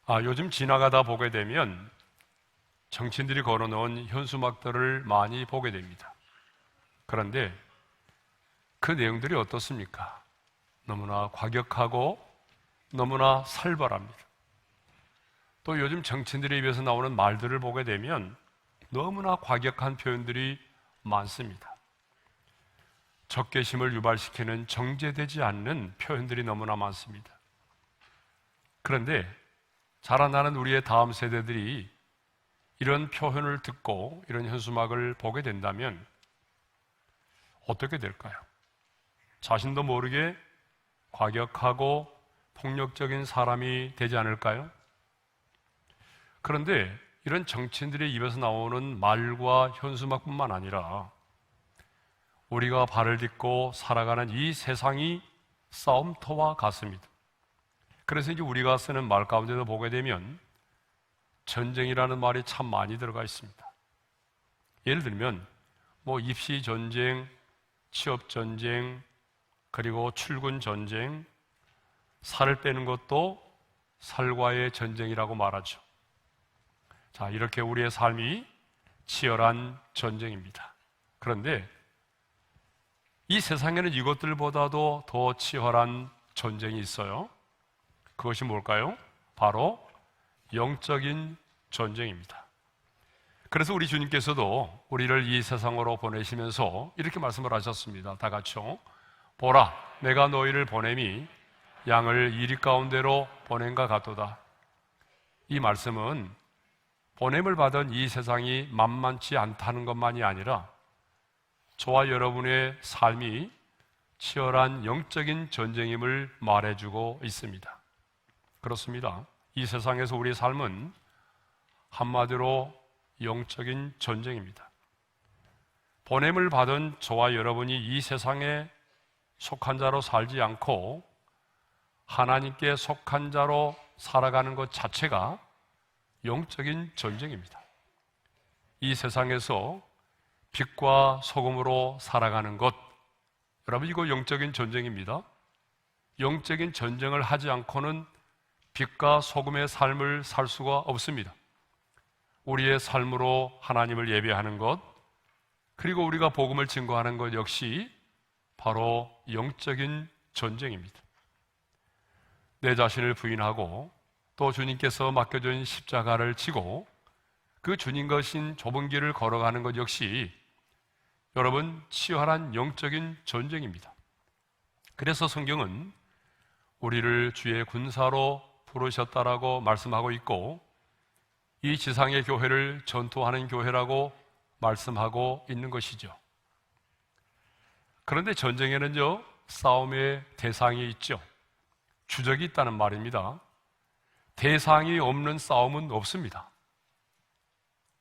요즘 지나가다 보게 되면 정치인들이 걸어놓은 현수막들을 많이 보게 됩니다. 그런데 그 내용들이 어떻습니까? 너무나 과격하고 너무나 살벌합니다. 또 요즘 정치인들의 입에서 나오는 말들을 보게 되면 너무나 과격한 표현들이 많습니다. 적개심을 유발시키는 정제되지 않는 표현들이 너무나 많습니다. 그런데 자라나는 우리의 다음 세대들이 이런 표현을 듣고 이런 현수막을 보게 된다면 어떻게 될까요? 자신도 모르게 과격하고 폭력적인 사람이 되지 않을까요? 그런데 이런 정치인들의 입에서 나오는 말과 현수막뿐만 아니라 우리가 발을 딛고 살아가는 이 세상이 싸움터와 같습니다. 그래서 이제 우리가 쓰는 말 가운데도 보게 되면 전쟁이라는 말이 참 많이 들어가 있습니다. 예를 들면 입시 전쟁, 취업 전쟁, 그리고 출근 전쟁, 살을 빼는 것도 살과의 전쟁이라고 말하죠. 자, 이렇게 우리의 삶이 치열한 전쟁입니다. 그런데 이 세상에는 이것들보다도 더 치열한 전쟁이 있어요. 그것이 뭘까요? 바로 영적인 전쟁입니다. 그래서 우리 주님께서도 우리를 이 세상으로 보내시면서 이렇게 말씀을 하셨습니다. 다 같이요. 보라, 내가 너희를 보냄이 양을 이리 가운데로 보낸가 같도다. 이 말씀은 보냄을 받은 이 세상이 만만치 않다는 것만이 아니라 저와 여러분의 삶이 치열한 영적인 전쟁임을 말해주고 있습니다. 그렇습니다. 이 세상에서 우리의 삶은 한마디로 영적인 전쟁입니다. 보냄을 받은 저와 여러분이 이 세상에 속한 자로 살지 않고 하나님께 속한 자로 살아가는 것 자체가 영적인 전쟁입니다. 이 세상에서 빛과 소금으로 살아가는 것, 여러분 이거 영적인 전쟁입니다. 영적인 전쟁을 하지 않고는 빛과 소금의 삶을 살 수가 없습니다. 우리의 삶으로 하나님을 예배하는 것, 그리고 우리가 복음을 증거하는 것 역시 바로 영적인 전쟁입니다. 내 자신을 부인하고 또 주님께서 맡겨준 십자가를 지고 그 주님 것인 좁은 길을 걸어가는 것 역시 여러분 치열한 영적인 전쟁입니다. 그래서 성경은 우리를 주의 군사로 부르셨다라고 말씀하고 있고 이 지상의 교회를 전투하는 교회라고 말씀하고 있는 것이죠. 그런데 전쟁에는요, 싸움의 대상이 있죠. 주적이 있다는 말입니다. 대상이 없는 싸움은 없습니다.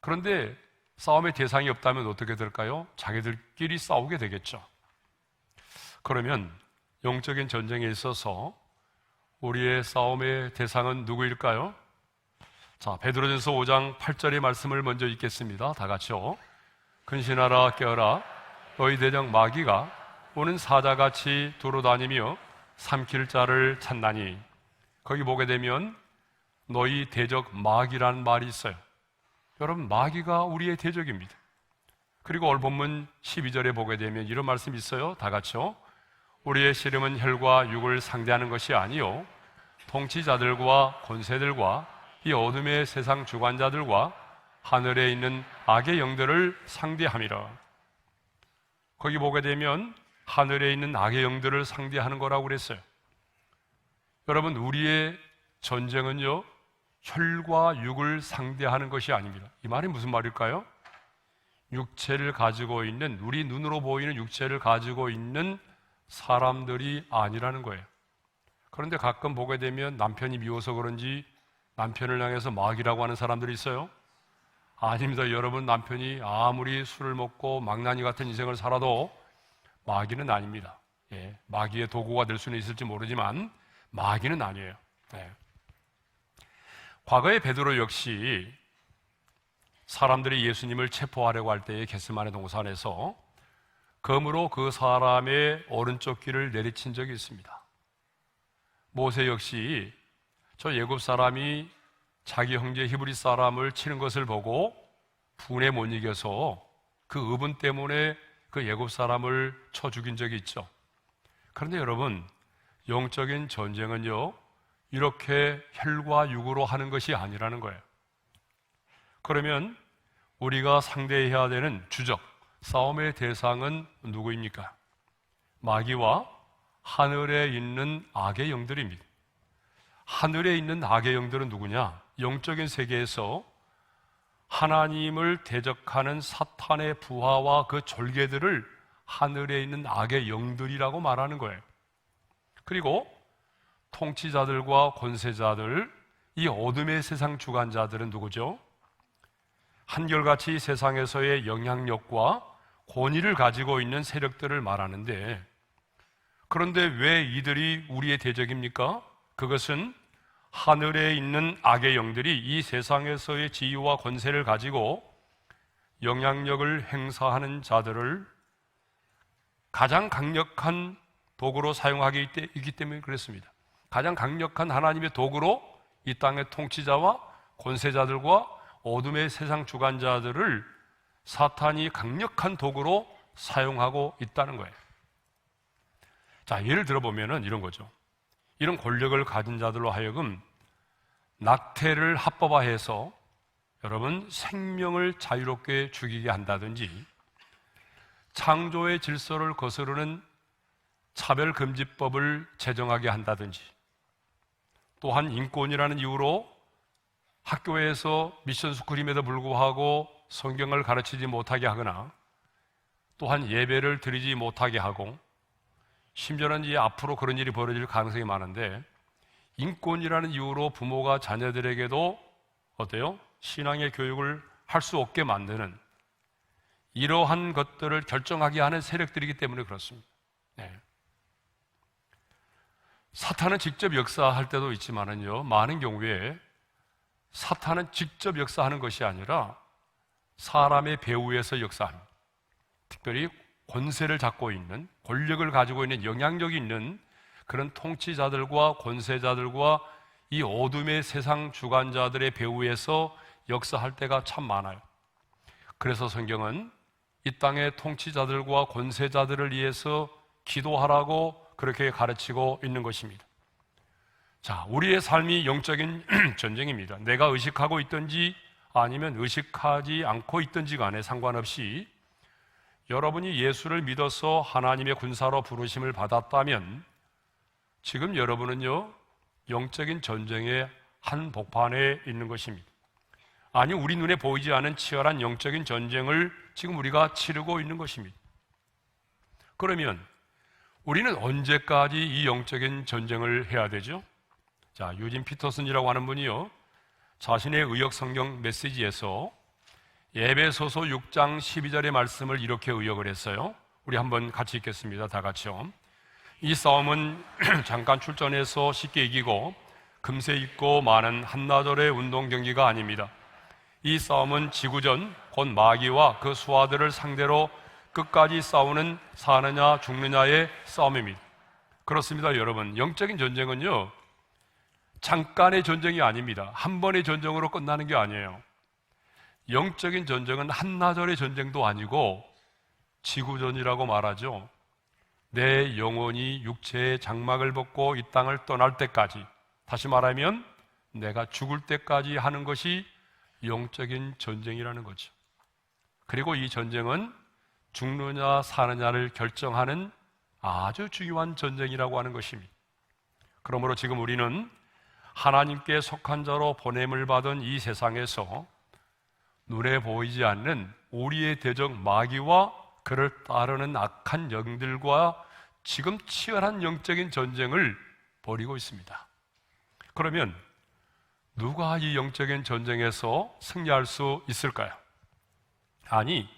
그런데 싸움의 대상이 없다면 어떻게 될까요? 자기들끼리 싸우게 되겠죠. 그러면 영적인 전쟁에 있어서 우리의 싸움의 대상은 누구일까요? 자, 베드로전서 5장 8절의 말씀을 먼저 읽겠습니다. 다 같이요. 근신하라 깨어라 너희 대적 마귀가 오는 사자같이 두루다니며 삼킬 자를 찾나니. 거기 보게 되면 너희 대적 마귀라는 말이 있어요. 여러분 마귀가 우리의 대적입니다. 그리고 오늘 본문 12절에 보게 되면 이런 말씀이 있어요. 다 같이요. 우리의 씨름은 혈과 육을 상대하는 것이 아니요 통치자들과 권세들과 이 어둠의 세상 주관자들과 하늘에 있는 악의 영들을 상대함이라. 거기 보게 되면 하늘에 있는 악의 영들을 상대하는 거라고 그랬어요. 여러분 우리의 전쟁은요 혈과 육을 상대하는 것이 아닙니다. 이 말이 무슨 말일까요? 육체를 가지고 있는, 우리 눈으로 보이는 육체를 가지고 있는 사람들이 아니라는 거예요. 그런데 가끔 보게 되면 남편이 미워서 그런지 남편을 향해서 마귀라고 하는 사람들이 있어요. 아닙니다. 여러분 남편이 아무리 술을 먹고 망나니 같은 인생을 살아도 마귀는 아닙니다. 예, 마귀의 도구가 될 수는 있을지 모르지만 마귀는 아니에요. 예. 과거의 베드로 역시 사람들이 예수님을 체포하려고 할 때에 겟세마네 동산에서 검으로 그 사람의 오른쪽 귀를 내리친 적이 있습니다. 모세 역시 저 애굽 사람이 자기 형제 히브리 사람을 치는 것을 보고 분에 못 이겨서 그 의분 때문에 그 애굽 사람을 쳐 죽인 적이 있죠. 그런데 여러분, 영적인 전쟁은요, 이렇게 혈과 육으로 하는 것이 아니라는 거예요. 그러면 우리가 상대해야 되는 주적, 싸움의 대상은 누구입니까? 마귀와 하늘에 있는 악의 영들입니다. 하늘에 있는 악의 영들은 누구냐? 영적인 세계에서 하나님을 대적하는 사탄의 부하와 그 졸개들을 하늘에 있는 악의 영들이라고 말하는 거예요. 그리고 통치자들과 권세자들, 이 어둠의 세상 주관자들은 누구죠? 한결같이 세상에서의 영향력과 권위를 가지고 있는 세력들을 말하는데, 그런데 왜 이들이 우리의 대적입니까? 그것은 하늘에 있는 악의 영들이 이 세상에서의 지위와 권세를 가지고 영향력을 행사하는 자들을 가장 강력한 도구로 사용하기 때문에 그랬습니다. 가장 강력한 하나님의 도구로 이 땅의 통치자와 권세자들과 어둠의 세상 주관자들을 사탄이 강력한 도구로 사용하고 있다는 거예요. 자, 예를 들어보면 이런 거죠. 이런 권력을 가진 자들로 하여금 낙태를 합법화해서 여러분 생명을 자유롭게 죽이게 한다든지, 창조의 질서를 거스르는 차별금지법을 제정하게 한다든지, 또한 인권이라는 이유로 학교에서 미션스쿨임에도 불구하고 성경을 가르치지 못하게 하거나, 또한 예배를 드리지 못하게 하고, 심지어는 이제 앞으로 그런 일이 벌어질 가능성이 많은데, 인권이라는 이유로 부모가 자녀들에게도 어때요? 신앙의 교육을 할 수 없게 만드는 이러한 것들을 결정하게 하는 세력들이기 때문에 그렇습니다. 네. 사탄은 직접 역사할 때도 있지만은요, 많은 경우에 사탄은 직접 역사하는 것이 아니라 사람의 배후에서 역사합니다. 특별히 권세를 잡고 있는, 권력을 가지고 있는, 영향력이 있는 그런 통치자들과 권세자들과 이 어둠의 세상 주관자들의 배후에서 역사할 때가 참 많아요. 그래서 성경은 이 땅의 통치자들과 권세자들을 위해서 기도하라고 그렇게 가르치고 있는 것입니다. 자, 우리의 삶이 영적인 전쟁입니다. 내가 의식하고 있든지 아니면 의식하지 않고 있든지 간에 상관없이 여러분이 예수를 믿어서 하나님의 군사로 부르심을 받았다면 지금 여러분은요, 영적인 전쟁의 한복판에 있는 것입니다. 아니, 우리 눈에 보이지 않은 치열한 영적인 전쟁을 지금 우리가 치르고 있는 것입니다. 그러면 우리는 언제까지 이 영적인 전쟁을 해야 되죠? 자, 유진 피터슨이라고 하는 분이요, 자신의 의역 성경 메시지에서 에베소서 6장 12절의 말씀을 이렇게 의역을 했어요. 우리 한번 같이 읽겠습니다. 다 같이요. 이 싸움은 잠깐 출전해서 쉽게 이기고 금세 잊고 많은 한나절의 운동 경기가 아닙니다. 이 싸움은 지구전 곧 마귀와 그 수하들을 상대로 끝까지 싸우는 사느냐 죽느냐의 싸움입니다. 그렇습니다, 여러분. 영적인 전쟁은요, 잠깐의 전쟁이 아닙니다. 한 번의 전쟁으로 끝나는 게 아니에요. 영적인 전쟁은 한나절의 전쟁도 아니고 지구전이라고 말하죠. 내 영혼이 육체의 장막을 벗고 이 땅을 떠날 때까지, 다시 말하면 내가 죽을 때까지 하는 것이 영적인 전쟁이라는 거죠. 그리고 이 전쟁은 죽느냐 사느냐를 결정하는 아주 중요한 전쟁이라고 하는 것입니다. 그러므로 지금 우리는 하나님께 속한 자로 보냄을 받은 이 세상에서 눈에 보이지 않는 우리의 대적 마귀와 그를 따르는 악한 영들과 지금 치열한 영적인 전쟁을 벌이고 있습니다. 그러면 누가 이 영적인 전쟁에서 승리할 수 있을까요? 아니,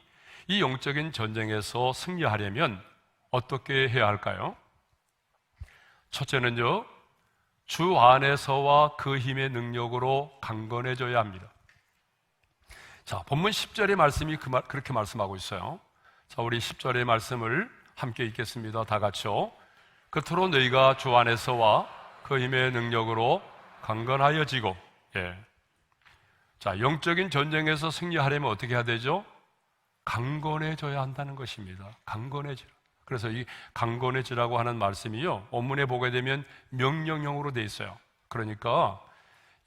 이 영적인 전쟁에서 승리하려면 어떻게 해야 할까요? 첫째는요, 주 안에서와 그 힘의 능력으로 강건해져야 합니다. 자, 본문 10절의 말씀이 그렇게 말씀하고 있어요. 자, 우리 10절의 말씀을 함께 읽겠습니다. 다 같이요. 그토록 너희가 주 안에서와 그 힘의 능력으로 강건하여지고, 자, 영적인 전쟁에서 승리하려면 어떻게 해야 되죠? 강건해져야 한다는 것입니다. 강건해지라. 그래서 이 강건해지라고 하는 말씀이요, 원문에 보게 되면 명령형으로 돼 있어요. 그러니까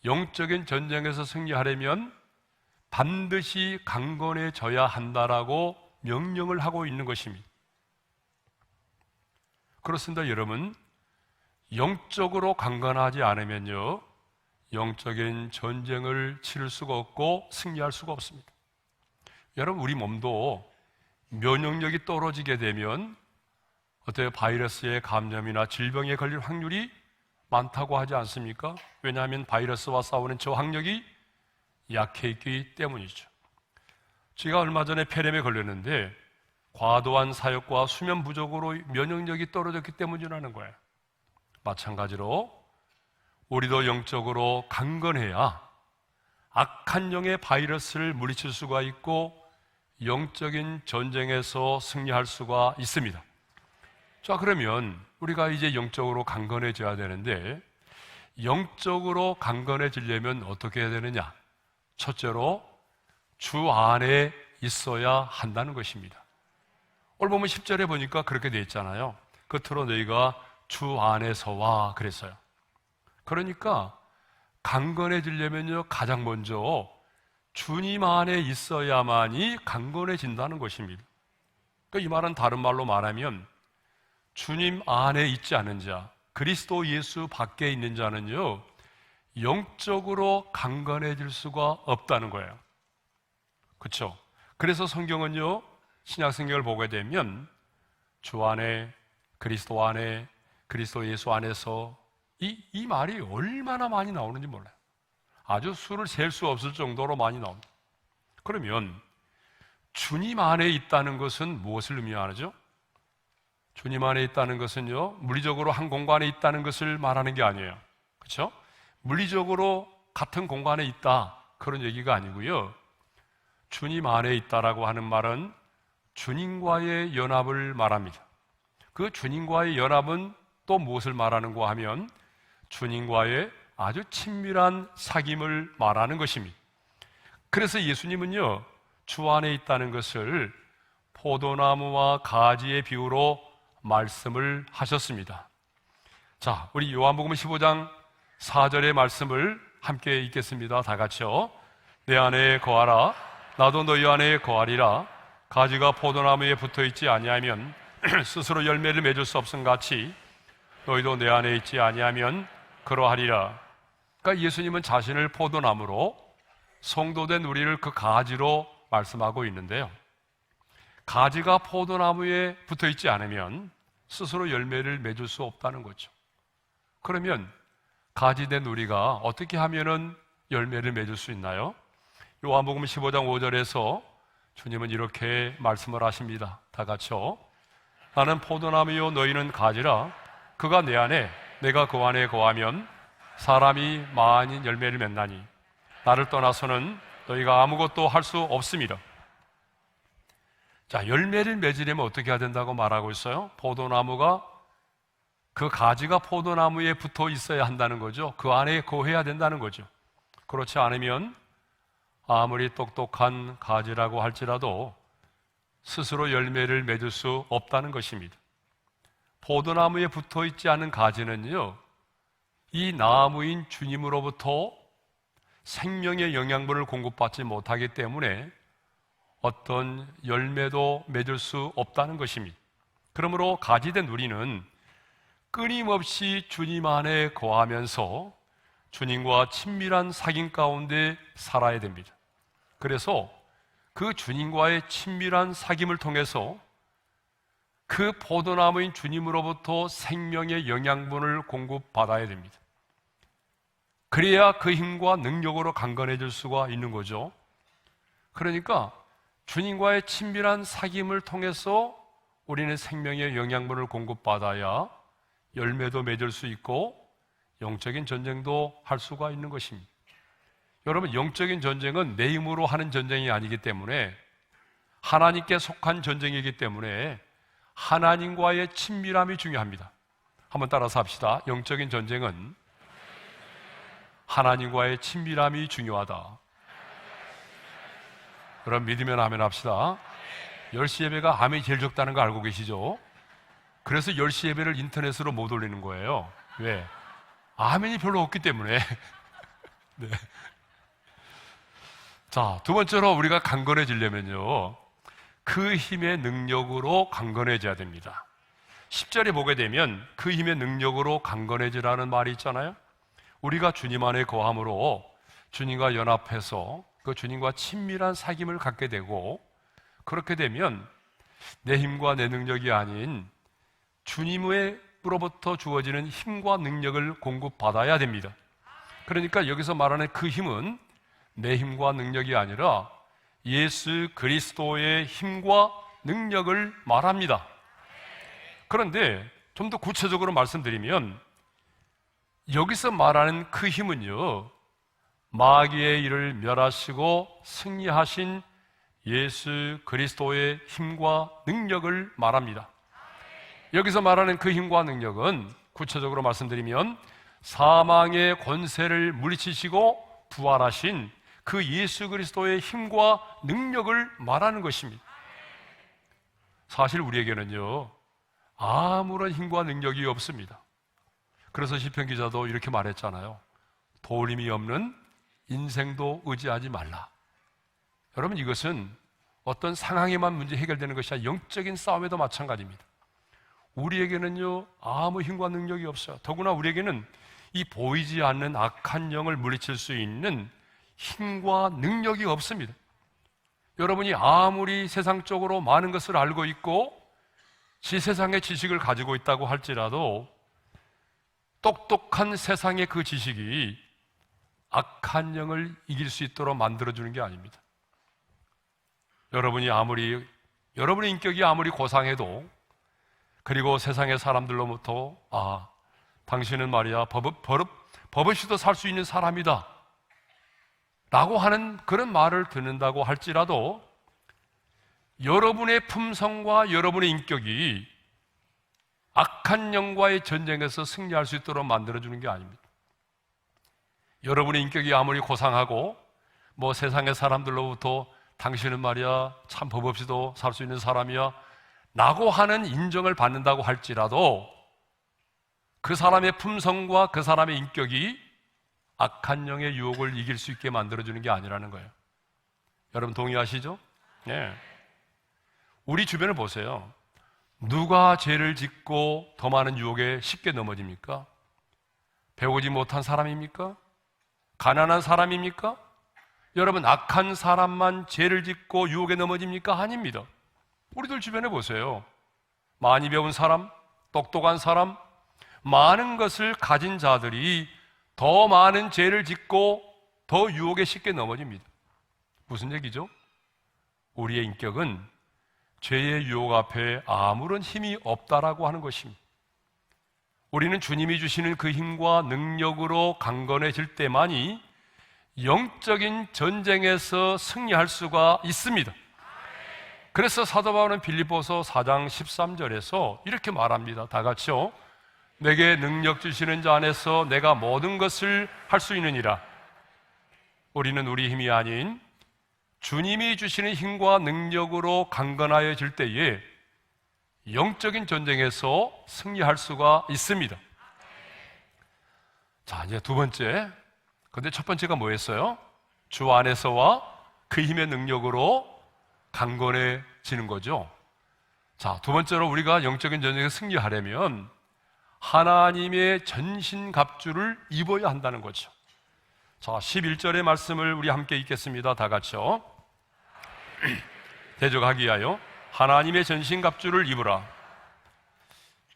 영적인 전쟁에서 승리하려면 반드시 강건해져야 한다라고 명령을 하고 있는 것입니다. 그렇습니다, 여러분. 영적으로 강건하지 않으면요, 영적인 전쟁을 치를 수가 없고 승리할 수가 없습니다. 여러분, 우리 몸도 면역력이 떨어지게 되면 어때요? 바이러스의 감염이나 질병에 걸릴 확률이 많다고 하지 않습니까? 왜냐하면 바이러스와 싸우는 저항력이 약해 있기 때문이죠. 제가 얼마 전에 폐렴에 걸렸는데 과도한 사욕과 수면 부족으로 면역력이 떨어졌기 때문이라는 거예요. 마찬가지로 우리도 영적으로 강건해야 악한 영의 바이러스를 물리칠 수가 있고 영적인 전쟁에서 승리할 수가 있습니다. 자, 그러면 우리가 이제 영적으로 강건해져야 되는데, 영적으로 강건해지려면 어떻게 해야 되느냐? 첫째로 주 안에 있어야 한다는 것입니다. 오늘 보면 10절에 보니까 그렇게 되어 있잖아요. 끝으로 너희가 주 안에서와 그랬어요. 그러니까 강건해지려면요, 가장 먼저 주님 안에 있어야만이 강건해진다는 것입니다. 그러니까 이 말은 다른 말로 말하면 주님 안에 있지 않은 자, 그리스도 예수 밖에 있는 자는요, 영적으로 강건해질 수가 없다는 거예요. 그렇죠? 그래서 성경은요, 신약 성경을 보게 되면 주 안에, 그리스도 안에, 그리스도 예수 안에서 이 말이 얼마나 많이 나오는지 몰라요. 아주 수를 셀 수 없을 정도로 많이 나옵니다. 그러면 주님 안에 있다는 것은 무엇을 의미하죠? 주님 안에 있다는 것은요, 물리적으로 한 공간에 있다는 것을 말하는 게 아니에요. 그렇죠? 물리적으로 같은 공간에 있다, 그런 얘기가 아니고요. 주님 안에 있다라고 하는 말은 주님과의 연합을 말합니다. 그 주님과의 연합은 또 무엇을 말하는가 하면 주님과의 아주 친밀한 사귐을 말하는 것입니다. 그래서 예수님은요, 주 안에 있다는 것을 포도나무와 가지의 비유로 말씀을 하셨습니다. 자, 우리 요한복음 15장 4절의 말씀을 함께 읽겠습니다. 다 같이요. 내 안에 거하라, 나도 너희 안에 거하리라. 가지가 포도나무에 붙어있지 아니하면 스스로 열매를 맺을 수 없음 같이 너희도 내 안에 있지 아니하면 그러하리라. 그러니까 예수님은 자신을 포도나무로, 성도된 우리를 그 가지로 말씀하고 있는데요, 가지가 포도나무에 붙어있지 않으면 스스로 열매를 맺을 수 없다는 거죠. 그러면 가지된 우리가 어떻게 하면은 열매를 맺을 수 있나요? 요한복음 15장 5절에서 주님은 이렇게 말씀을 하십니다. 다 같이요. 나는 포도나무요 너희는 가지라. 그가 내 안에 내가 그 안에 거하면 사람이 많은 열매를 맺나니 나를 떠나서는 너희가 아무것도 할 수 없습니다. 자, 열매를 맺으려면 어떻게 해야 된다고 말하고 있어요? 포도나무가, 그 가지가 포도나무에 붙어 있어야 한다는 거죠. 그 안에 거해야 된다는 거죠. 그렇지 않으면 아무리 똑똑한 가지라고 할지라도 스스로 열매를 맺을 수 없다는 것입니다. 포도나무에 붙어 있지 않은 가지는요, 이 나무인 주님으로부터 생명의 영양분을 공급받지 못하기 때문에 어떤 열매도 맺을 수 없다는 것입니다. 그러므로 가지된 우리는 끊임없이 주님 안에 거하면서 주님과 친밀한 사귐 가운데 살아야 됩니다. 그래서 그 주님과의 친밀한 사귐을 통해서 그 포도나무인 주님으로부터 생명의 영양분을 공급받아야 됩니다. 그래야 그 힘과 능력으로 강건해질 수가 있는 거죠. 그러니까 주님과의 친밀한 사귐을 통해서 우리는 생명의 영양분을 공급받아야 열매도 맺을 수 있고 영적인 전쟁도 할 수가 있는 것입니다. 여러분, 영적인 전쟁은 내 힘으로 하는 전쟁이 아니기 때문에, 하나님께 속한 전쟁이기 때문에 하나님과의 친밀함이 중요합니다. 한번 따라서 합시다. 영적인 전쟁은 하나님과의 친밀함이 중요하다. 그럼 믿으면 아멘 합시다. 10시 예배가 아멘이 제일 적다는 거 알고 계시죠? 그래서 10시 예배를 인터넷으로 못 올리는 거예요. 왜? 아멘이 별로 없기 때문에. 네. 자, 두 번째로 우리가 강건해지려면요, 그 힘의 능력으로 강건해져야 됩니다. 10절에 보게 되면 그 힘의 능력으로 강건해지라는 말이 있잖아요. 우리가 주님 안에 거함으로 주님과 연합해서 그 주님과 친밀한 사귐을 갖게 되고, 그렇게 되면 내 힘과 내 능력이 아닌 주님으로부터 주어지는 힘과 능력을 공급받아야 됩니다. 그러니까 여기서 말하는 그 힘은 내 힘과 능력이 아니라 예수 그리스도의 힘과 능력을 말합니다. 그런데 좀 더 구체적으로 말씀드리면 여기서 말하는 그 힘은요, 마귀의 일을 멸하시고 승리하신 예수 그리스도의 힘과 능력을 말합니다. 여기서 말하는 그 힘과 능력은 구체적으로 말씀드리면 사망의 권세를 물리치시고 부활하신 그 예수 그리스도의 힘과 능력을 말하는 것입니다. 사실 우리에게는요, 아무런 힘과 능력이 없습니다. 그래서 시편 기자도 이렇게 말했잖아요. 도울 힘이 없는 인생도 의지하지 말라. 여러분, 이것은 어떤 상황에만 문제 해결되는 것이 아니라 영적인 싸움에도 마찬가지입니다. 우리에게는요, 아무 힘과 능력이 없어요. 더구나 우리에게는 이 보이지 않는 악한 영을 물리칠 수 있는 힘과 능력이 없습니다. 여러분이 아무리 세상적으로 많은 것을 알고 있고 세상의 지식을 가지고 있다고 할지라도 똑똑한 세상의 그 지식이 악한 영을 이길 수 있도록 만들어주는 게 아닙니다. 여러분의 인격이 아무리 고상해도, 그리고 세상의 사람들로부터 당신은 말이야 버릇이도 살 수 있는 사람이다 라고 하는 그런 말을 듣는다고 할지라도 여러분의 품성과 여러분의 인격이 악한 영과의 전쟁에서 승리할 수 있도록 만들어주는 게 아닙니다. 여러분의 인격이 아무리 고상하고 세상의 사람들로부터 당신은 말이야 참 법 없이도 살 수 있는 사람이야 라고 하는 인정을 받는다고 할지라도 그 사람의 품성과 그 사람의 인격이 악한 영의 유혹을 이길 수 있게 만들어주는 게 아니라는 거예요. 여러분 동의하시죠? 네. 우리 주변을 보세요. 누가 죄를 짓고 더 많은 유혹에 쉽게 넘어집니까? 배우지 못한 사람입니까? 가난한 사람입니까? 여러분, 악한 사람만 죄를 짓고 유혹에 넘어집니까? 아닙니다. 우리들 주변에 보세요. 많이 배운 사람, 똑똑한 사람, 많은 것을 가진 자들이 더 많은 죄를 짓고 더 유혹에 쉽게 넘어집니다. 무슨 얘기죠? 우리의 인격은 죄의 유혹 앞에 아무런 힘이 없다라고 하는 것입니다. 우리는 주님이 주시는 그 힘과 능력으로 강건해질 때만이 영적인 전쟁에서 승리할 수가 있습니다. 그래서 사도 바울은 빌립보서 4장 13절에서 이렇게 말합니다. 다 같이요. 내게 능력 주시는 자 안에서 내가 모든 것을 할 수 있느니라. 우리는 우리 힘이 아닌 주님이 주시는 힘과 능력으로 강건하여질 때에 영적인 전쟁에서 승리할 수가 있습니다. 자, 이제 두 번째. 근데 첫 번째가 뭐였어요? 주 안에서와 그 힘의 능력으로 강건해지는 거죠. 자, 두 번째로 우리가 영적인 전쟁에서 승리하려면 하나님의 전신갑주를 입어야 한다는 거죠. 자, 11절의 말씀을 우리 함께 읽겠습니다. 다 같이요. 대적하기 위하여 하나님의 전신갑주를 입으라.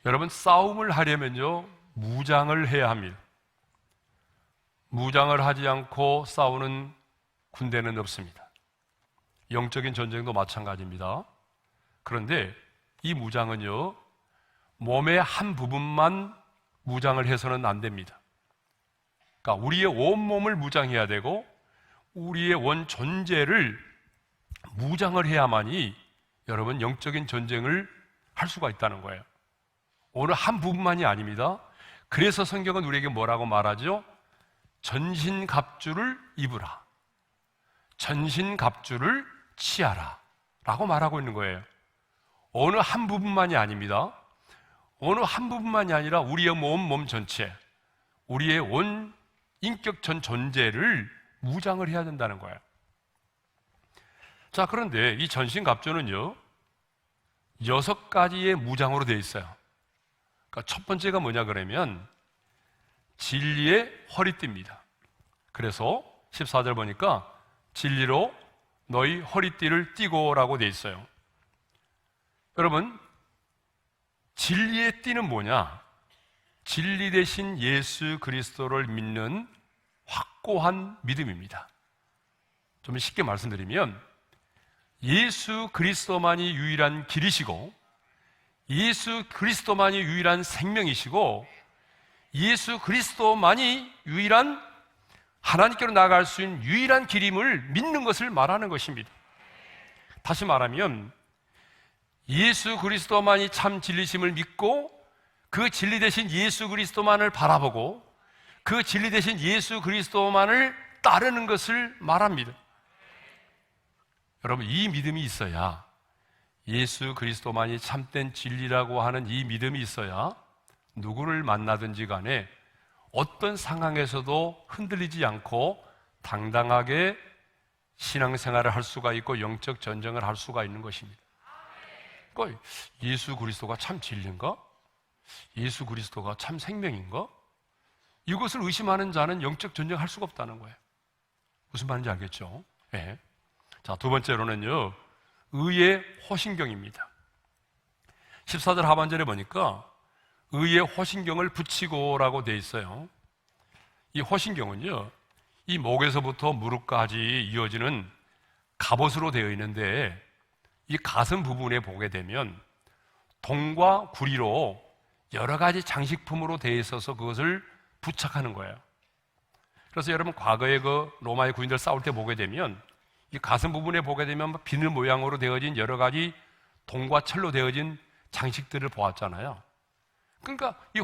여러분, 싸움을 하려면요, 무장을 해야 합니다. 무장을 하지 않고 싸우는 군대는 없습니다. 영적인 전쟁도 마찬가지입니다. 그런데 이 무장은요, 몸의 한 부분만 무장을 해서는 안 됩니다. 그러니까 우리의 온몸을 무장해야 되고 우리의 원 존재를 무장을 해야만이 여러분 영적인 전쟁을 할 수가 있다는 거예요. 오늘 한 부분만이 아닙니다. 그래서 성경은 우리에게 뭐라고 말하죠? 전신갑주를 입으라. 전신갑주를 취하라 라고 말하고 있는 거예요. 어느 한 부분만이 아닙니다. 어느 한 부분만이 아니라 우리의 몸 전체, 우리의 온 인격 전 존재를 무장을 해야 된다는 거예요. 자, 그런데 이 전신갑주는요 6가지의 무장으로 되어 있어요. 그러니까 첫 번째가 뭐냐 그러면 진리의 허리띠입니다. 그래서 14절 보니까 진리로 너희 허리띠를 띠고 라고 되어 있어요. 여러분, 진리의 띠는 뭐냐? 진리 대신 예수 그리스도를 믿는 확고한 믿음입니다. 좀 쉽게 말씀드리면 예수 그리스도만이 유일한 길이시고 예수 그리스도만이 유일한 생명이시고 예수 그리스도만이 유일한 하나님께로 나아갈 수 있는 유일한 길임을 믿는 것을 말하는 것입니다. 다시 말하면 예수 그리스도만이 참 진리심을 믿고 그 진리 대신 예수 그리스도만을 바라보고 그 진리 대신 예수 그리스도만을 따르는 것을 말합니다. 여러분, 이 믿음이 있어야, 예수 그리스도만이 참된 진리라고 하는 이 믿음이 있어야 누구를 만나든지 간에 어떤 상황에서도 흔들리지 않고 당당하게 신앙생활을 할 수가 있고 영적 전쟁을 할 수가 있는 것입니다. 그러니까 예수 그리스도가 참 진리인가? 예수 그리스도가 참 생명인가? 이것을 의심하는 자는 영적 전쟁을 할 수가 없다는 거예요. 무슨 말인지 알겠죠? 네. 자, 두 번째로는요 의의 호신경입니다. 14절 하반절에 보니까 의의 호신경을 붙이고 라고 되어 있어요. 이 호신경은요 이 목에서부터 무릎까지 이어지는 갑옷으로 되어 있는데 이 가슴 부분에 보게 되면 동과 구리로 여러 가지 장식품으로 되어 있어서 그것을 부착하는 거예요. 그래서 여러분 과거에 그 로마의 군인들 싸울 때 보게 되면 이 가슴 부분에 보게 되면 비늘 모양으로 되어진 여러 가지 동과 철로 되어진 장식들을 보았잖아요. 그러니까 이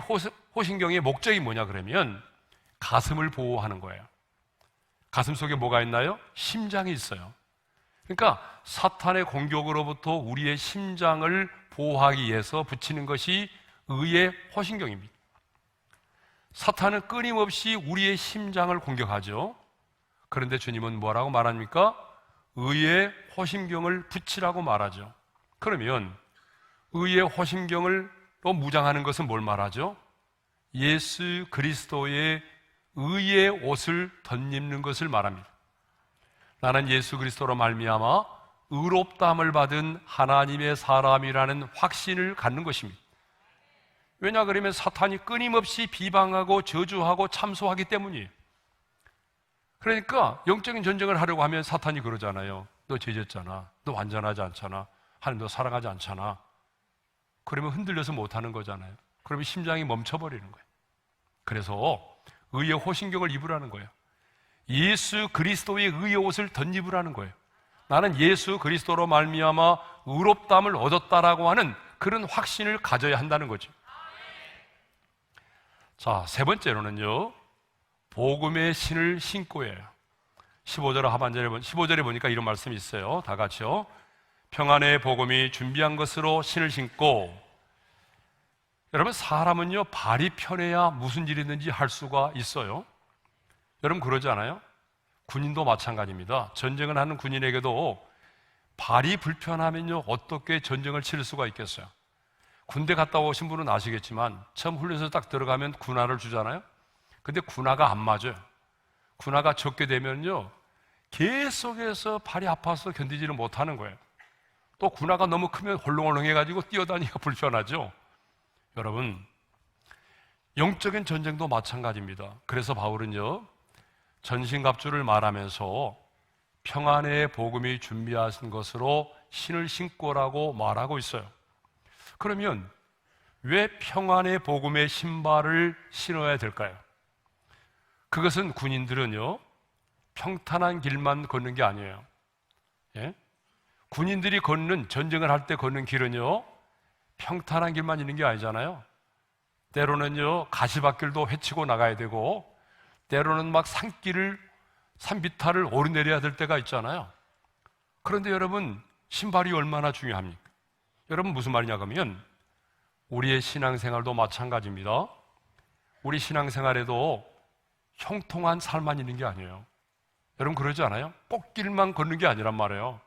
호신경의 목적이 뭐냐 그러면 가슴을 보호하는 거예요. 가슴 속에 뭐가 있나요? 심장이 있어요. 그러니까 사탄의 공격으로부터 우리의 심장을 보호하기 위해서 붙이는 것이 의의 호신경입니다. 사탄은 끊임없이 우리의 심장을 공격하죠. 그런데 주님은 뭐라고 말합니까? 의의 호신경을 붙이라고 말하죠. 그러면 의의 호신경을 또 무장하는 것은 뭘 말하죠? 예수 그리스도의 의의 옷을 덧입는 것을 말합니다. 나는 예수 그리스도로 말미암아 의롭다함을 받은 하나님의 사람이라는 확신을 갖는 것입니다. 왜냐 그러면 사탄이 끊임없이 비방하고 저주하고 참소하기 때문이에요. 그러니까 영적인 전쟁을 하려고 하면 사탄이 그러잖아요. 너 죄졌잖아. 너 완전하지 않잖아. 하나님 너 사랑하지 않잖아. 그러면 흔들려서 못하는 거잖아요. 그러면 심장이 멈춰버리는 거예요. 그래서 의의 호신경을 입으라는 거예요. 예수 그리스도의 의의 옷을 덧입으라는 거예요. 나는 예수 그리스도로 말미암아 의롭다함을 얻었다라고 하는 그런 확신을 가져야 한다는 거죠. 자, 세 번째로는요 복음의 신을 신고예요. 15절 하반절에 15절에 보니까 이런 말씀이 있어요. 다 같이요. 평안의 복음이 준비한 것으로 신을 신고. 여러분, 사람은요 발이 편해야 무슨 일이든지 할 수가 있어요. 여러분 그러지 않아요? 군인도 마찬가지입니다. 전쟁을 하는 군인에게도 발이 불편하면요 어떻게 전쟁을 치를 수가 있겠어요? 군대 갔다 오신 분은 아시겠지만 처음 훈련소에 딱 들어가면 군화를 주잖아요. 근데 군화가 안 맞아요. 군화가 적게 되면요 계속해서 발이 아파서 견디지를 못하는 거예요. 또 군화가 너무 크면 헐렁헐렁해가지고 뛰어다니기가 불편하죠. 여러분, 영적인 전쟁도 마찬가지입니다. 그래서 바울은요 전신갑주를 말하면서 평안의 복음이 준비하신 것으로 신을 신고라고 말하고 있어요. 그러면 왜 평안의 복음의 신발을 신어야 될까요? 그것은 군인들은요 평탄한 길만 걷는 게 아니에요. 예? 군인들이 걷는, 전쟁을 할 때 걷는 길은요 평탄한 길만 있는 게 아니잖아요. 때로는요 가시밭길도 헤치고 나가야 되고 때로는 막 산비탈을 오르내려야 될 때가 있잖아요. 그런데 여러분, 신발이 얼마나 중요합니까? 여러분, 무슨 말이냐 그러면 우리의 신앙생활도 마찬가지입니다. 우리 신앙생활에도 형통한 삶만 있는 게 아니에요. 여러분 그러지 않아요? 꽃길만 걷는 게 아니란 말이에요.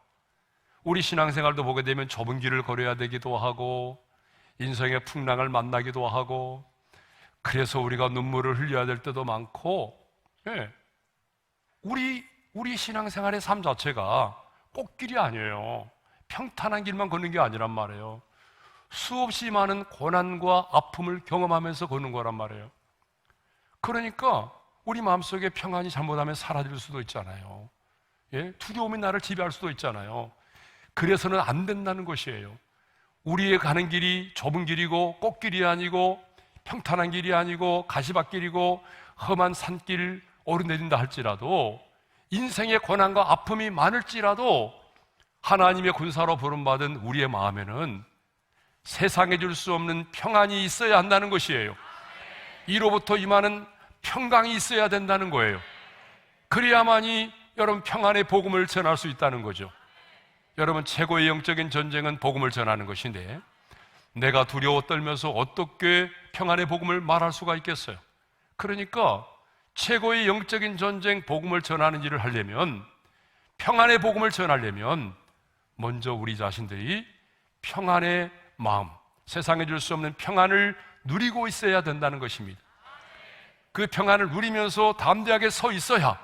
우리 신앙생활도 보게 되면 좁은 길을 걸어야 되기도 하고 인생의 풍랑을 만나기도 하고 그래서 우리가 눈물을 흘려야 될 때도 많고, 예. 우리 신앙생활의 삶 자체가 꽃길이 아니에요. 평탄한 길만 걷는 게 아니란 말이에요. 수없이 많은 고난과 아픔을 경험하면서 걷는 거란 말이에요. 그러니까 우리 마음속에 평안이 잘못하면 사라질 수도 있잖아요. 예? 두려움이 나를 지배할 수도 있잖아요. 그래서는 안 된다는 것이에요. 우리의 가는 길이 좁은 길이고 꽃길이 아니고 평탄한 길이 아니고 가시밭길이고 험한 산길 오르내린다 할지라도 인생의 고난과 아픔이 많을지라도 하나님의 군사로 부름받은 우리의 마음에는 세상에 줄 수 없는 평안이 있어야 한다는 것이에요. 이로부터 임하는 평강이 있어야 된다는 거예요. 그래야만이 여러분 평안의 복음을 전할 수 있다는 거죠. 여러분 최고의 영적인 전쟁은 복음을 전하는 것인데 내가 두려워 떨면서 어떻게 평안의 복음을 말할 수가 있겠어요? 그러니까 최고의 영적인 전쟁 복음을 전하는 일을 하려면 평안의 복음을 전하려면 먼저 우리 자신들이 평안의 마음, 세상에 줄 수 없는 평안을 누리고 있어야 된다는 것입니다. 그 평안을 누리면서 담대하게 서 있어야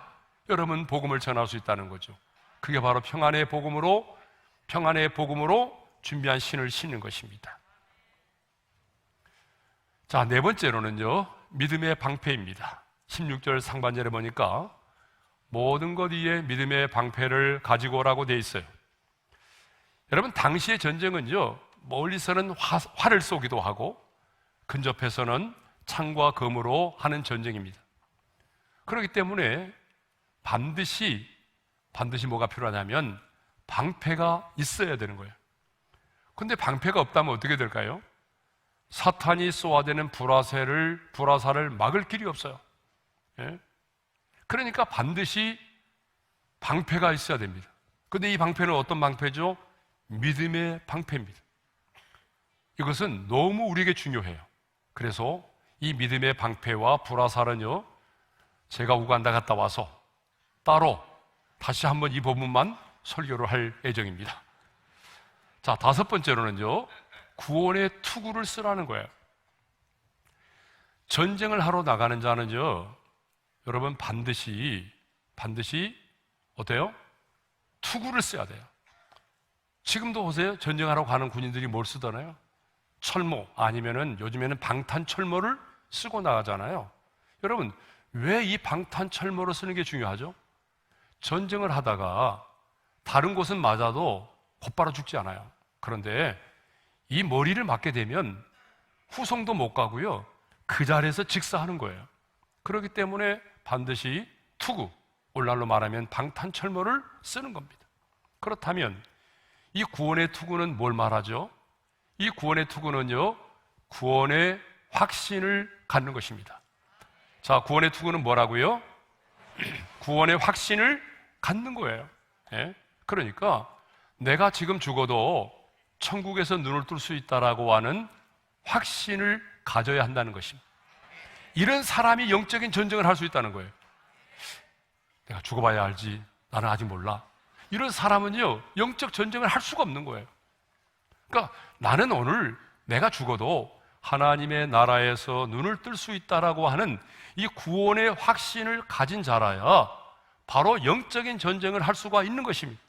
여러분 복음을 전할 수 있다는 거죠. 그게 바로 평안의 복음으로 준비한 신을 신는 것입니다. 자, 네 번째로는요, 믿음의 방패입니다. 16절 상반절에 보니까 모든 것 위에 믿음의 방패를 가지고 오라고 되어 있어요. 여러분 당시의 전쟁은요, 멀리서는 활을 쏘기도 하고 근접해서는 창과 검으로 하는 전쟁입니다. 그렇기 때문에 반드시 뭐가 필요하냐면 방패가 있어야 되는 거예요. 근데 방패가 없다면 어떻게 될까요? 사탄이 쏘아대는 불화살을 막을 길이 없어요. 예? 그러니까 반드시 방패가 있어야 됩니다. 근데 이 방패는 어떤 방패죠? 믿음의 방패입니다. 이것은 너무 우리에게 중요해요. 그래서 이 믿음의 방패와 불화살은요, 제가 우간다 갔다 와서 따로 다시 한번 이 부분만 설교를 할 예정입니다. 자, 다섯 번째로는요, 구원의 투구를 쓰라는 거예요. 전쟁을 하러 나가는 자는요, 여러분 반드시 어때요? 투구를 써야 돼요. 지금도 보세요. 전쟁하러 가는 군인들이 뭘 쓰잖아요? 철모, 아니면은 요즘에는 방탄철모를 쓰고 나가잖아요. 여러분, 왜 이 방탄철모를 쓰는 게 중요하죠? 전쟁을 하다가 다른 곳은 맞아도 곧바로 죽지 않아요. 그런데 이 머리를 맞게 되면 후송도 못 가고요, 그 자리에서 직사하는 거예요. 그렇기 때문에 반드시 투구, 오늘날로 말하면 방탄철모를 쓰는 겁니다. 그렇다면 이 구원의 투구는 뭘 말하죠? 이 구원의 투구는요, 구원의 확신을 갖는 것입니다. 자, 구원의 투구는 뭐라고요? 구원의 확신을 갖는 거예요. 예? 그러니까 내가 지금 죽어도 천국에서 눈을 뜰 수 있다라고 하는 확신을 가져야 한다는 것입니다. 이런 사람이 영적인 전쟁을 할 수 있다는 거예요. 내가 죽어봐야 알지, 나는 아직 몰라. 이런 사람은요, 영적 전쟁을 할 수가 없는 거예요. 그러니까 나는 오늘 내가 죽어도 하나님의 나라에서 눈을 뜰 수 있다라고 하는 이 구원의 확신을 가진 자라야 바로 영적인 전쟁을 할 수가 있는 것입니다.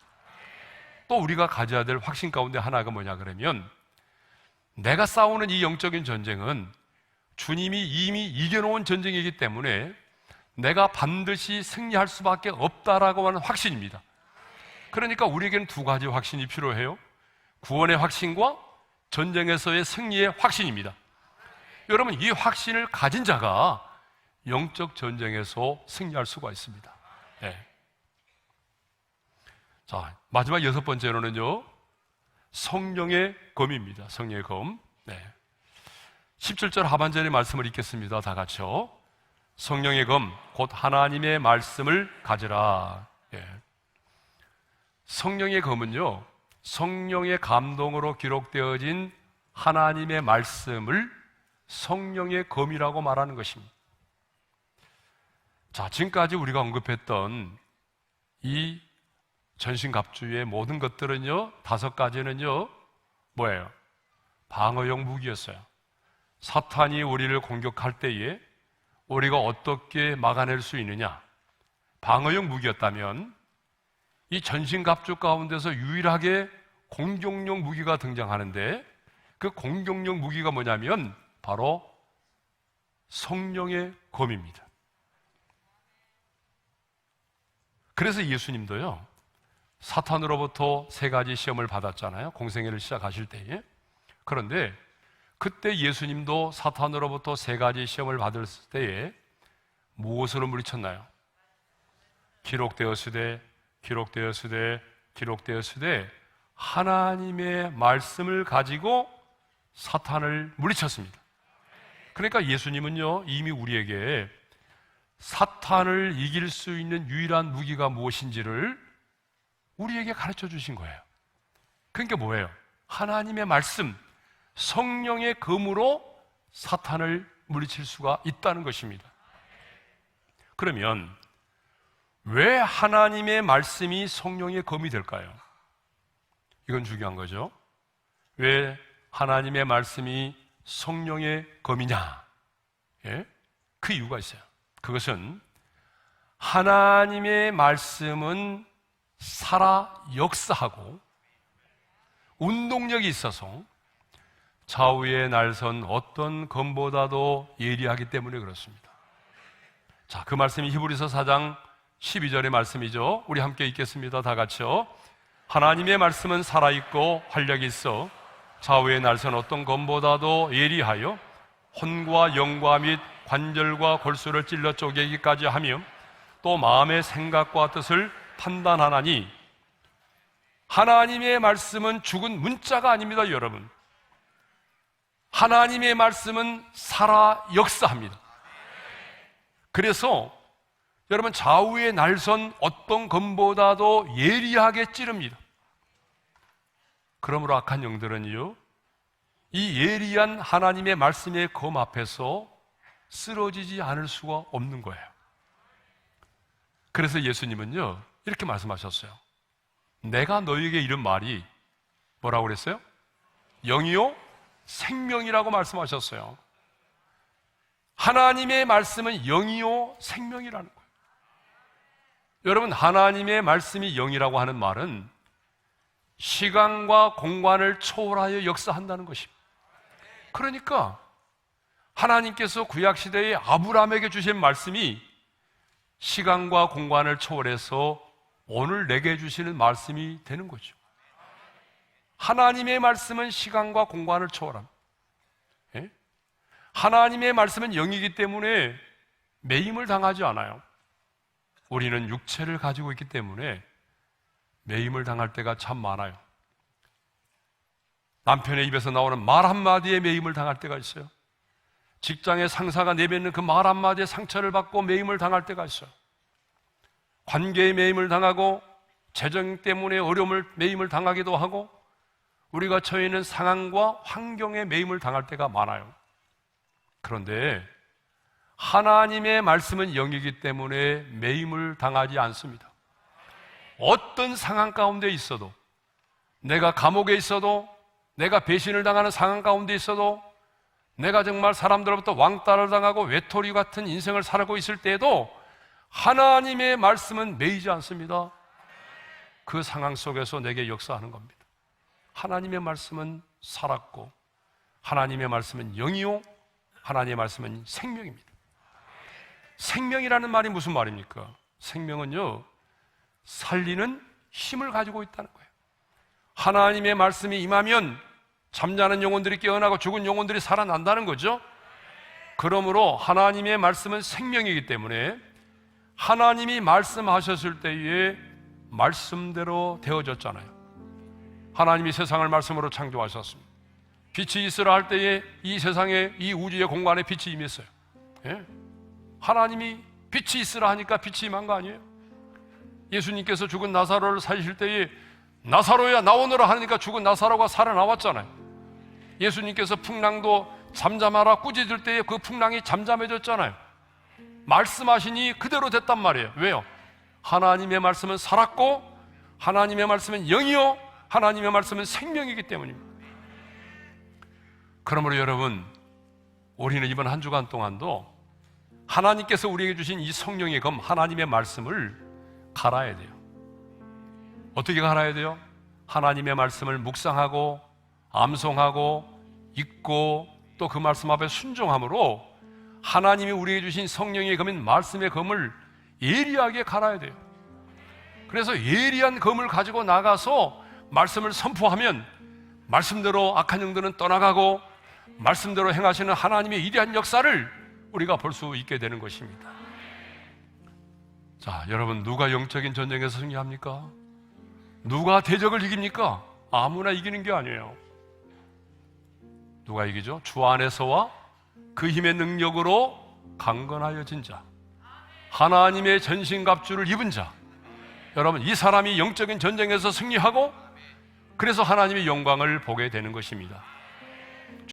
또 우리가 가져야 될 확신 가운데 하나가 뭐냐 그러면, 내가 싸우는 이 영적인 전쟁은 주님이 이미 이겨놓은 전쟁이기 때문에 내가 반드시 승리할 수밖에 없다라고 하는 확신입니다. 그러니까 우리에게는 두 가지 확신이 필요해요. 구원의 확신과 전쟁에서의 승리의 확신입니다. 여러분, 이 확신을 가진 자가 영적 전쟁에서 승리할 수가 있습니다. 네. 자, 마지막 여섯 번째로는요, 성령의 검입니다. 성령의 검. 네. 17절 하반절의 말씀을 읽겠습니다. 다 같이요. 성령의 검, 곧 하나님의 말씀을 가지라. 예. 성령의 검은요, 성령의 감동으로 기록되어진 하나님의 말씀을 성령의 검이라고 말하는 것입니다. 자, 지금까지 우리가 언급했던 이 전신갑주의 모든 것들은요, 5가지는요 뭐예요? 방어용 무기였어요. 사탄이 우리를 공격할 때에 우리가 어떻게 막아낼 수 있느냐, 방어용 무기였다면 이 전신갑주 가운데서 유일하게 공격용 무기가 등장하는데, 그 공격용 무기가 뭐냐면 바로 성령의 검입니다. 그래서 예수님도요, 사탄으로부터 3가지 시험을 받았잖아요, 공생애를 시작하실 때에. 그런데 그때 예수님도 사탄으로부터 3가지 시험을 받을 때에 무엇으로 물리쳤나요? 기록되었으되 기록되었으되 기록되었으되 하나님의 말씀을 가지고 사탄을 물리쳤습니다. 그러니까 예수님은요, 이미 우리에게 사탄을 이길 수 있는 유일한 무기가 무엇인지를 우리에게 가르쳐 주신 거예요. 그러니까 뭐예요? 하나님의 말씀, 성령의 검으로 사탄을 물리칠 수가 있다는 것입니다. 그러면 왜 하나님의 말씀이 성령의 검이 될까요? 이건 중요한 거죠. 왜 하나님의 말씀이 성령의 검이냐? 예? 그 이유가 있어요. 그것은 하나님의 말씀은 살아 역사하고 운동력이 있어서 좌우에 날선 어떤 검보다도 예리하기 때문에 그렇습니다. 자, 그 말씀이 히브리서 4장 12절의 말씀이죠. 우리 함께 읽겠습니다. 다 같이요. 하나님의 말씀은 살아있고 활력이 있어 좌우에 날선 어떤 검보다도 예리하여 혼과 영과 및 관절과 골수를 찔러 쪼개기까지 하며 또 마음의 생각과 뜻을 판단하나니, 하나님의 말씀은 죽은 문자가 아닙니다, 여러분. 하나님의 말씀은 살아 역사합니다. 그래서 여러분, 좌우에 날선 어떤 검보다도 예리하게 찌릅니다. 그러므로 악한 영들은요, 이 예리한 하나님의 말씀의 검 앞에서 쓰러지지 않을 수가 없는 거예요. 그래서 예수님은요, 이렇게 말씀하셨어요. 내가 너희에게 이런 말이 뭐라고 그랬어요? 영이요 생명이라고 말씀하셨어요. 하나님의 말씀은 영이요 생명이라는 거예요. 여러분, 하나님의 말씀이 영이라고 하는 말은 시간과 공간을 초월하여 역사한다는 것입니다. 그러니까 하나님께서 구약시대에 아브라함에게 주신 말씀이 시간과 공간을 초월해서 오늘 내게 주시는 말씀이 되는 거죠. 하나님의 말씀은 시간과 공간을 초월합니다. 예? 하나님의 말씀은 영이기 때문에 매임을 당하지 않아요. 우리는 육체를 가지고 있기 때문에 매임을 당할 때가 참 많아요. 남편의 입에서 나오는 말 한마디에 매임을 당할 때가 있어요. 직장의 상사가 내뱉는 그 말 한마디에 상처를 받고 매임을 당할 때가 있어요. 관계에 매임을 당하고 재정 때문에 어려움을 매임을 당하기도 하고 우리가 처해 있는 상황과 환경에 매임을 당할 때가 많아요. 그런데 하나님의 말씀은 영이기 때문에 매임을 당하지 않습니다. 어떤 상황 가운데 있어도, 내가 감옥에 있어도, 내가 배신을 당하는 상황 가운데 있어도, 내가 정말 사람들로부터 왕따를 당하고 외톨이 같은 인생을 살고 있을 때에도 하나님의 말씀은 매이지 않습니다. 그 상황 속에서 내게 역사하는 겁니다. 하나님의 말씀은 살았고 하나님의 말씀은 영이요 하나님의 말씀은 생명입니다. 생명이라는 말이 무슨 말입니까? 생명은요, 살리는 힘을 가지고 있다는 거예요. 하나님의 말씀이 임하면 잠자는 영혼들이 깨어나고 죽은 영혼들이 살아난다는 거죠. 그러므로 하나님의 말씀은 생명이기 때문에 하나님이 말씀하셨을 때에 말씀대로 되어졌잖아요. 하나님이 세상을 말씀으로 창조하셨습니다. 빛이 있으라 할 때에 이 세상에, 이 우주의 공간에 빛이 임했어요. 예? 하나님이 빛이 있으라 하니까 빛이 임한 거 아니에요? 예수님께서 죽은 나사로를 살리실 때에 나사로야 나오너라 하니까 죽은 나사로가 살아나왔잖아요. 예수님께서 풍랑도 잠잠하라 꾸짖을 때에 그 풍랑이 잠잠해졌잖아요. 말씀하시니 그대로 됐단 말이에요. 왜요? 하나님의 말씀은 살았고 하나님의 말씀은 영이요 하나님의 말씀은 생명이기 때문입니다. 그러므로 여러분, 우리는 이번 한 주간 동안도 하나님께서 우리에게 주신 이 성령의 검 하나님의 말씀을 갈아야 돼요. 어떻게 갈아야 돼요? 하나님의 말씀을 묵상하고 암송하고 읽고 또 그 말씀 앞에 순종함으로 하나님이 우리에게 주신 성령의 검인 말씀의 검을 예리하게 갈아야 돼요. 그래서 예리한 검을 가지고 나가서 말씀을 선포하면 말씀대로 악한 영들은 떠나가고 말씀대로 행하시는 하나님의 위대한 역사를 우리가 볼 수 있게 되는 것입니다. 자, 여러분, 누가 영적인 전쟁에서 승리합니까? 누가 대적을 이깁니까? 아무나 이기는 게 아니에요. 누가 이기죠? 주 안에서와 그 힘의 능력으로 강건하여진 자, 하나님의 전신갑주를 입은 자. 여러분, 이 사람이 영적인 전쟁에서 승리하고 그래서 하나님의 영광을 보게 되는 것입니다.